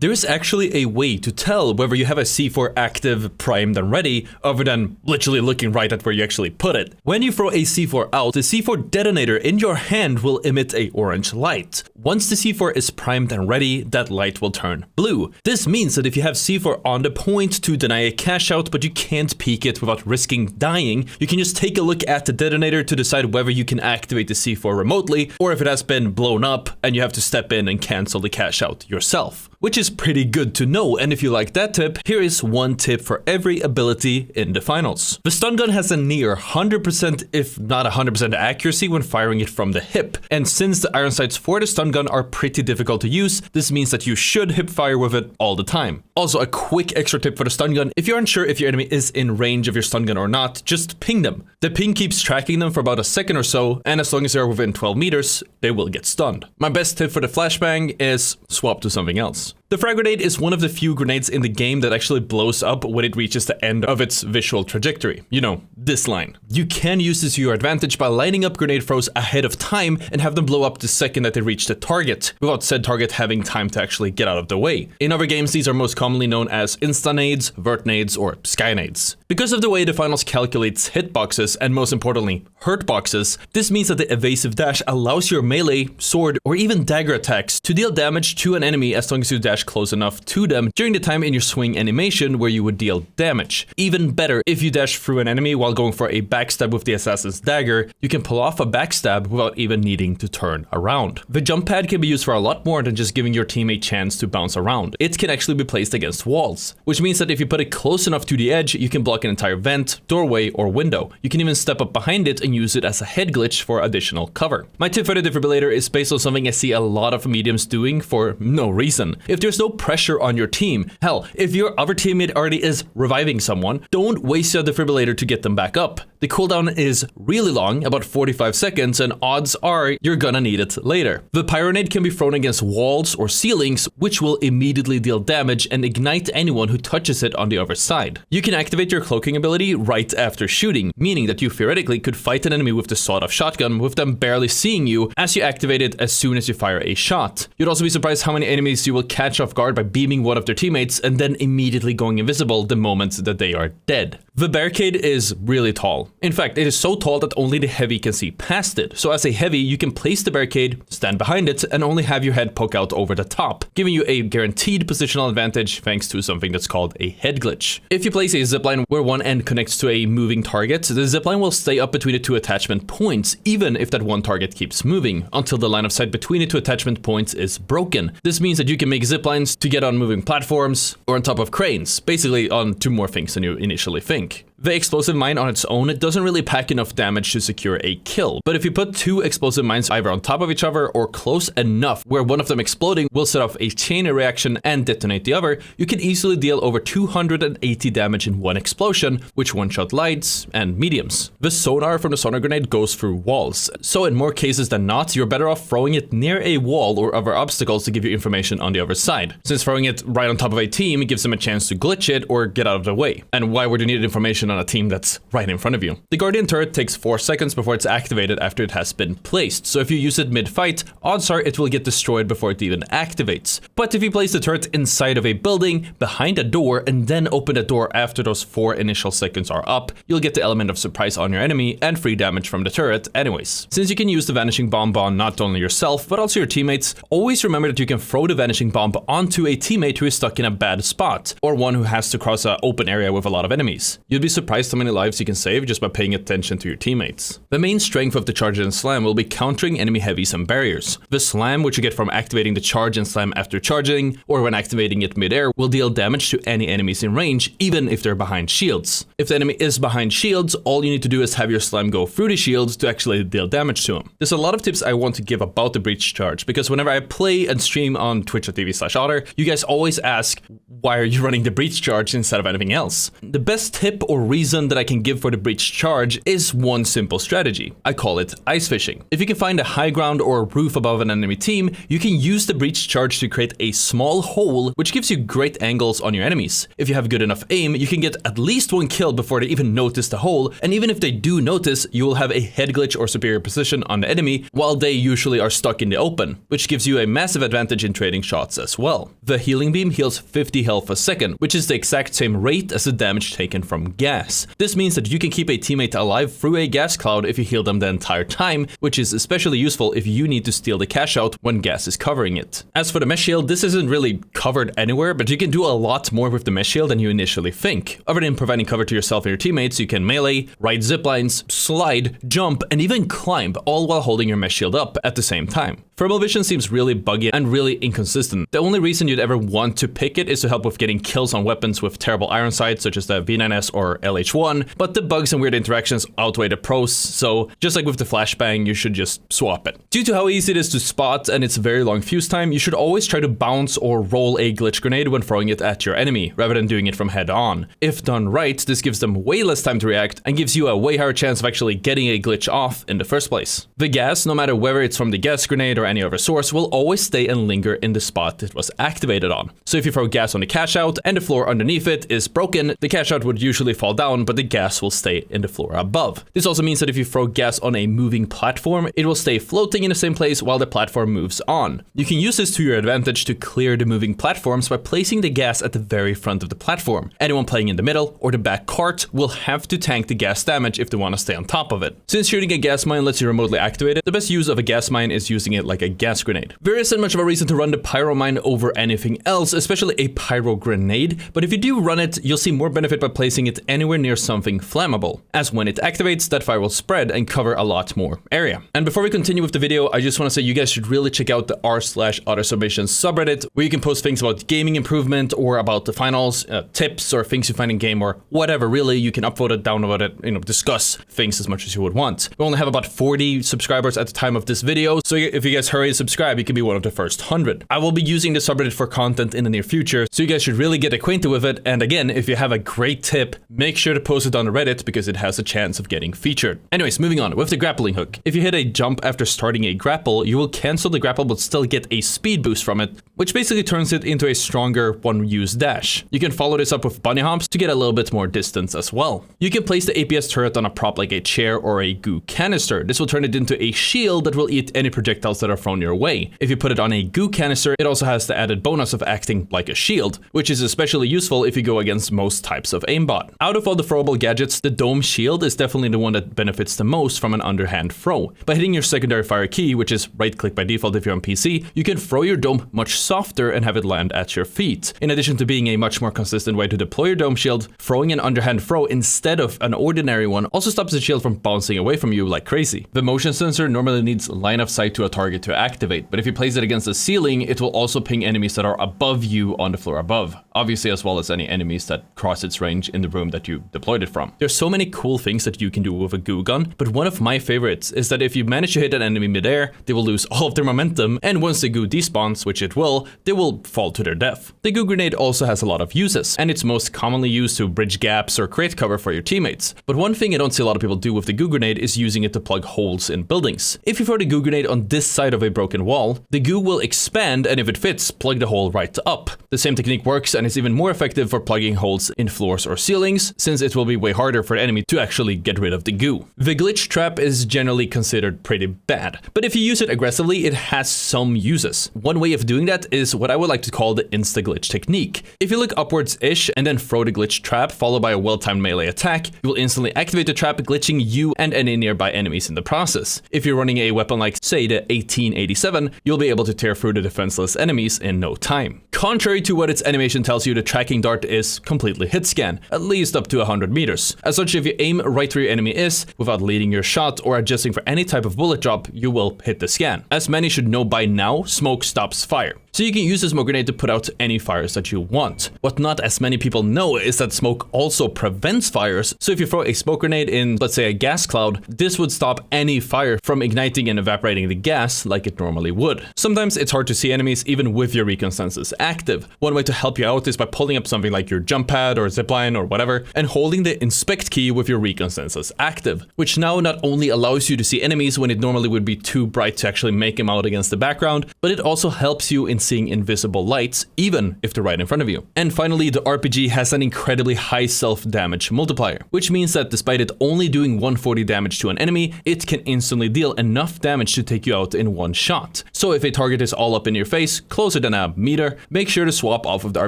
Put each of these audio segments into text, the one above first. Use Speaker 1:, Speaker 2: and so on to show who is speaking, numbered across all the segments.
Speaker 1: There is actually a way to tell whether you have a C4 active, primed, and ready, other than literally looking right at where you actually put it. When you throw a C4 out, the C4 detonator in your hand will emit a orange light. Once the C4 is primed and ready, that light will turn blue. This means that if you have C4 on the point to deny a cash out, but you can't peek it without risking dying, you can just take a look at the detonator to decide whether you can activate the C4 remotely, or if it has been blown up and you have to step in and cancel the cash out yourself. Which is pretty good to know, and if you like that tip, here is one tip for every ability in the finals. The stun gun has a near 100% if not 100% accuracy when firing it from the hip, and since the iron sights for the stun gun are pretty difficult to use, this means that you should hip fire with it all the time. Also, a quick extra tip for the stun gun: if you're unsure if your enemy is in range of your stun gun or not, just ping them. The ping keeps tracking them for about a second or so, and as long as they're within 12 meters, they will get stunned. My best tip for the flashbang is swap to something else. The frag grenade is one of the few grenades in the game that actually blows up when it reaches the end of its visual trajectory. You know, this line. You can use this to your advantage by lining up grenade throws ahead of time and have them blow up the second that they reach the target, without said target having time to actually get out of the way. In other games, these are most commonly known as insta-nades, vert-nades, or sky-nades. Because of the way the finals calculates hitboxes, and most importantly, hurt boxes, this means that the evasive dash allows your melee, sword, or even dagger attacks to deal damage to an enemy as long as you dash close enough to them during the time in your swing animation where you would deal damage. Even better, if you dash through an enemy while going for a backstab with the assassin's dagger, you can pull off a backstab without even needing to turn around. The jump pad can be used for a lot more than just giving your team a chance to bounce around. It can actually be placed against walls, which means that if you put it close enough to the edge, you can block an entire vent, doorway, or window. You can even step up behind it and use it as a head glitch for additional cover. My tip for the defibrillator is based on something I see a lot of mediums doing for no reason. If there's no pressure on your team, hell, if your other teammate already is reviving someone, don't waste your defibrillator to get them back up. The cooldown is really long, about 45 seconds, and odds are you're gonna need it later. The Pyro can be thrown against walls or ceilings, which will immediately deal damage and ignite anyone who touches it on the other side. You can activate your cloaking ability right after shooting, meaning that you theoretically could fight an enemy with the sawed-off shotgun with them barely seeing you as you activate it as soon as you fire a shot. You'd also be surprised how many enemies you will catch off guard by beaming one of their teammates and then immediately going invisible the moment that they are dead. The Barricade is really tall. In fact, it is so tall that only the heavy can see past it. So as a heavy, you can place the barricade, stand behind it, and only have your head poke out over the top, giving you a guaranteed positional advantage thanks to something that's called a head glitch. If you place a zipline where one end connects to a moving target, the zipline will stay up between the two attachment points, even if that one target keeps moving, until the line of sight between the two attachment points is broken. This means that you can make ziplines to get on moving platforms or on top of cranes, basically on two more things than you initially think. The explosive mine on its own, it doesn't really pack enough damage to secure a kill, but if you put two explosive mines either on top of each other or close enough where one of them exploding will set off a chain reaction and detonate the other, you can easily deal over 280 damage in one explosion, which one-shot lights and mediums. The sonar from the sonar grenade goes through walls, so in more cases than not, you're better off throwing it near a wall or other obstacles to give you information on the other side, since throwing it right on top of a team gives them a chance to glitch it or get out of the way. And why would you need information on a team that's right in front of you? The Guardian turret takes 4 seconds before it's activated after it has been placed, so if you use it mid-fight, odds are it will get destroyed before it even activates. But if you place the turret inside of a building, behind a door, and then open the door after those 4 initial seconds are up, you'll get the element of surprise on your enemy and free damage from the turret anyways. Since you can use the vanishing bomb on not only yourself, but also your teammates, always remember that you can throw the vanishing bomb onto a teammate who is stuck in a bad spot, or one who has to cross an open area with a lot of enemies. You'd be surprised how many lives you can save just by paying attention to your teammates. The main strength of the charge and slam will be countering enemy heavies and barriers. The slam, which you get from activating the charge and slam after charging, or when activating it mid-air, will deal damage to any enemies in range, even if they're behind shields. If the enemy is behind shields, all you need to do is have your slam go through the shields to actually deal damage to him. There's a lot of tips I want to give about the breach charge, because whenever I play and stream on twitch.tv/Ottr, you guys always ask, why are you running the breach charge instead of anything else? The best tip or reason that I can give for the breach charge is one simple strategy. I call it ice fishing. If you can find a high ground or roof above an enemy team, you can use the breach charge to create a small hole, which gives you great angles on your enemies. If you have good enough aim, you can get at least one kill before they even notice the hole, and even if they do notice, you will have a head glitch or superior position on the enemy, while they usually are stuck in the open, which gives you a massive advantage in trading shots as well. The healing beam heals 50 health a second, which is the exact same rate as the damage taken from gas. This means that you can keep a teammate alive through a gas cloud if you heal them the entire time, which is especially useful if you need to steal the cash out when gas is covering it. As for the mesh shield, this isn't really covered anywhere, but you can do a lot more with the mesh shield than you initially think. Other than providing cover to yourself and your teammates, you can melee, ride ziplines, slide, jump, and even climb, all while holding your mesh shield up at the same time. Thermal vision seems really buggy and really inconsistent. The only reason you'd ever want to pick it is to help with getting kills on weapons with terrible iron sights, such as the V9S or LH1, but the bugs and weird interactions outweigh the pros, so just like with the flashbang, you should just swap it. Due to how easy it is to spot and its very long fuse time, you should always try to bounce or roll a glitch grenade when throwing it at your enemy, rather than doing it from head on. If done right, this gives them way less time to react and gives you a way higher chance of actually getting a glitch off in the first place. The gas, no matter whether it's from the gas grenade or any other source, will always stay and linger in the spot it was activated on. So if you throw gas on the cash out and the floor underneath it is broken, the cash out would usually fall down, but the gas will stay in the floor above. This also means that if you throw gas on a moving platform, it will stay floating in the same place while the platform moves on. You can use this to your advantage to clear the moving platforms by placing the gas at the very front of the platform. Anyone playing in the middle or the back cart will have to tank the gas damage if they want to stay on top of it. Since shooting a gas mine lets you remotely activate it, the best use of a gas mine is using it like a gas grenade. There isn't much of a reason to run the pyro mine over anything else, especially a pyro grenade, but if you do run it, you'll see more benefit by placing it anywhere near something flammable, as when it activates, that fire will spread and cover a lot more area. And before we continue with the video, I just want to say you guys should really check out the r/Ottr submissions subreddit, where you can post things about gaming improvement or about the finals, tips or things you find in game or whatever. Really, you can upvote it, download it, discuss things as much as you would want. We only have about 40 subscribers at the time of this video, so if you guys hurry and subscribe, you can be one of the first 100. I will be using the subreddit for content in the near future, so you guys should really get acquainted with it. And again, if you have a great tip, make sure to post it on Reddit because it has a chance of getting featured. Anyways, moving on with the grappling hook. If you hit a jump after starting a grapple, you will cancel the grapple but still get a speed boost from it, which basically turns it into a stronger one-use dash. You can follow this up with bunny hops to get a little bit more distance as well. You can place the APS turret on a prop like a chair or a goo canister. This will turn it into a shield that will eat any projectiles that are thrown your way. If you put it on a goo canister, it also has the added bonus of acting like a shield, which is especially useful if you go against most types of aimbot. Out of all the throwable gadgets, the dome shield is definitely the one that benefits the most from an underhand throw. By hitting your secondary fire key, which is right click by default if you're on PC, you can throw your dome much softer and have it land at your feet. In addition to being a much more consistent way to deploy your dome shield, throwing an underhand throw instead of an ordinary one also stops the shield from bouncing away from you like crazy. The motion sensor normally needs line of sight to a target to activate, but if you place it against the ceiling, it will also ping enemies that are above you on the floor above, obviously, as well as any enemies that cross its range in the room that you deployed it from. There's so many cool things that you can do with a goo gun, but one of my favorites is that if you manage to hit an enemy midair, they will lose all of their momentum, and once the goo despawns, which it will, they will fall to their death. The goo grenade also has a lot of uses, and it's most commonly used to bridge gaps or create cover for your teammates. But one thing I don't see a lot of people do with the goo grenade is using it to plug holes in buildings. If you throw the goo grenade on this side of a broken wall, the goo will expand, and if it fits, plug the hole right up. The same technique works, and it's even more effective for plugging holes in floors or ceilings, since it will be way harder for the enemy to actually get rid of the goo. The glitch trap is generally considered pretty bad, but if you use it aggressively, it has some uses. One way of doing that is what I would like to call the insta-glitch technique. If you look upwards-ish and then throw the glitch trap followed by a well-timed melee attack, you will instantly activate the trap, glitching you and any nearby enemies in the process. If you're running a weapon like, say, the 1887, you'll be able to tear through the defenseless enemies in no time. Contrary to what its animation tells you, the tracking dart is completely hitscan, at least up to 100 meters. As such, if you aim right where your enemy is, without leading your shot or adjusting for any type of bullet drop, you will hit the scan. As many should know by now, smoke stops fire. So you can use a smoke grenade to put out any fires that you want. What not as many people know is that smoke also prevents fires. So if you throw a smoke grenade in, let's say, a gas cloud, this would stop any fire from igniting and evaporating the gas like it normally would. Sometimes it's hard to see enemies even with your recon senses active. One way to help you out is by pulling up something like your jump pad or zipline or whatever and holding the inspect key with your recon senses active, which now not only allows you to see enemies when it normally would be too bright to actually make them out against the background, but it also helps you in seeing invisible lights even if they're right in front of you. And finally, the RPG has an incredibly high self-damage multiplier, which means that despite it only doing 140 damage to an enemy, it can instantly deal enough damage to take you out in one shot. So if a target is all up in your face, closer than a meter, make sure to swap off of the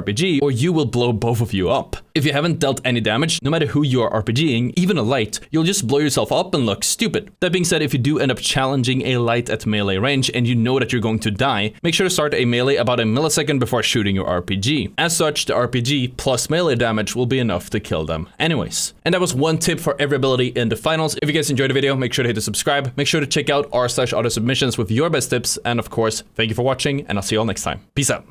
Speaker 1: RPG or you will blow both of you up. If you haven't dealt any damage, no matter who you are RPGing, even a light, you'll just blow yourself up and look stupid. That being said, if you do end up challenging a light at melee range and you know that you're going to die, make sure to start a melee about a millisecond before shooting your RPG. As such, the RPG plus melee damage will be enough to kill them anyways. And that was one tip for every ability in the finals. If you guys enjoyed the video, make sure to hit the subscribe. Make sure to check out r/auto submissions with your best tips. And of course, thank you for watching and I'll see you all next time. Peace out.